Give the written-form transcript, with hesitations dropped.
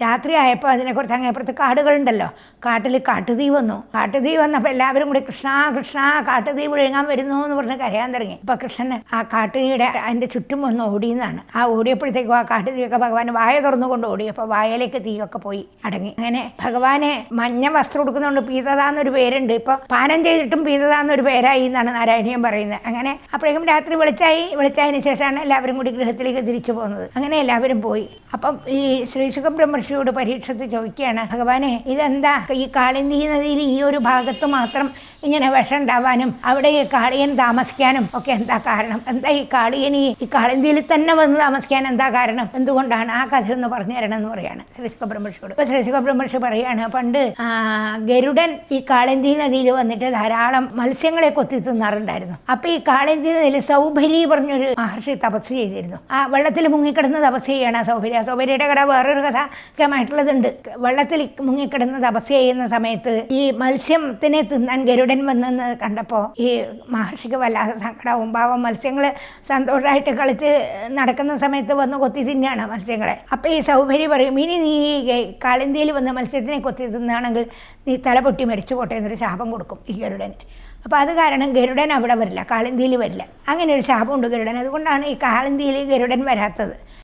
രാത്രി ആയപ്പോൾ അതിനെക്കുറിച്ച് അങ്ങേപ്പുറത്ത് കാടുകളുണ്ടല്ലോ, കാട്ടിൽ കാട്ടുതീ വന്നു. കാട്ടുതീ വന്നപ്പോൾ എല്ലാവരും കൂടി കൃഷ്ണ കൃഷ്ണ കാട്ടുതീ വിഴുങ്ങാൻ വരുന്നു എന്ന് പറഞ്ഞ് കരയാൻ തുടങ്ങി. അപ്പോൾ കൃഷ്ണൻ ആ കാട്ടുതീയുടെ അതിൻ്റെ ചുറ്റും വന്ന് ഓടിയെന്നാണ്. ആ ഓടിയപ്പോഴത്തേക്കും ആ കാട്ടുതീയൊക്കെ ഭഗവാൻ വായ തുറന്നുകൊണ്ട് ഓടി. അപ്പോൾ വായയിലേക്ക് തീയൊക്കെ പോയി അടങ്ങി. അങ്ങനെ ഭഗവാനെ മഞ്ഞ വസ്ത്രം കൊടുക്കുന്നതുകൊണ്ട് പീതതാന്നൊരു പേരുണ്ട്. ഇപ്പോൾ പാനം ചെയ്തിട്ടും പീതതാന്നൊരു പേരായി എന്നാണ് നാരായണീയം പറയുന്നത്. അങ്ങനെ അപ്പോഴേക്കും രാത്രി വെളിച്ചായതിനു ശേഷമാണ് എല്ലാവരും കൂടി ഗൃഹത്തിലേക്ക് തിരിച്ചു പോകുന്നത്. അങ്ങനെ എല്ലാവരും പോയി. അപ്പം ഈ ശ്രീ ശുകബ്രഹ്മർഷിയോട് പരീക്ഷത്ത് ചോദിക്കുകയാണ്, ഭഗവാനെ ഇതെന്താ ഈ കാളിന്തി നദിയിൽ ഈ ഒരു ഭാഗത്ത് മാത്രം ഇങ്ങനെ വിഷം ഉണ്ടാവാനും അവിടെ ഈ കാളിയൻ താമസിക്കാനും ഒക്കെ എന്താ കാരണം? എന്താ ഈ കാളിയൻ ഈ കാളിന്തിയിൽ തന്നെ വന്ന് താമസിക്കാൻ എന്താ കാരണം? എന്തുകൊണ്ടാണ്? ആ കഥ ഒന്ന് പറഞ്ഞു തരണം എന്ന് പറയാണ് ശ്രീ ശുകബ്രഹ്മർഷിയോട്. അപ്പോൾ ശ്രീ ശുകബ്രഹ്മർഷി പറയാണ്, പണ്ട് ഗരുഡൻ ഈ കാളിന്തി നദിയിൽ വന്നിട്ട് ധാരാളം മത്സ്യങ്ങളെ കൊത്തി തിന്നാറുണ്ടായിരുന്നു. അപ്പോൾ ഈ കാളിന്തി നദിയിൽ സൗഭരി പറഞ്ഞൊരു മഹർഷി തപസ് ചെയ്തിരുന്നു. ആ വെള്ളത്തിൽ മുങ്ങിക്കിടന്ന് തപസ് ചെയ്യണം സൗഭരി. സൗഭരിയുടെ കഥ വേറൊരു കഥയുമായിട്ടുള്ളതുണ്ട്. വെള്ളത്തിൽ മുങ്ങിക്കിടന്ന് തപസ് ചെയ്യുന്ന സമയത്ത് ഈ മത്സ്യത്തിനെ തിന്നാൻ ഗരുഡൻ വന്നെന്ന് കണ്ടപ്പോൾ ഈ മഹർഷിക്ക് വല്ലാതെ സങ്കടവും. പാവം മത്സ്യങ്ങൾ സന്തോഷമായിട്ട് കളിച്ച് നടക്കുന്ന സമയത്ത് വന്ന് കൊത്തി തിന്നാണ് മത്സ്യങ്ങളെ. അപ്പോൾ ഈ സൗഭരി പറയും, ഇനി നീ കാളിന്തിയിൽ വന്ന് മത്സ്യത്തിനെ കൊത്തി തിന്നാണെങ്കിൽ നീ തല പൊട്ടി മരിച്ചു പോട്ടെ എന്നൊരു ശാപം കൊടുക്കും ഈ ഗരുഡന്. അപ്പോൾ അത് കാരണം ഗരുഡൻ അവിടെ വരില്ല, കാളിന്തിയിൽ വരില്ല. അങ്ങനെ ഒരു ശാപമുണ്ട് ഗരുഡൻ. അതുകൊണ്ടാണ് ഈ കാളിന്തിയിൽ ഗരുഡൻ വരാത്തത്.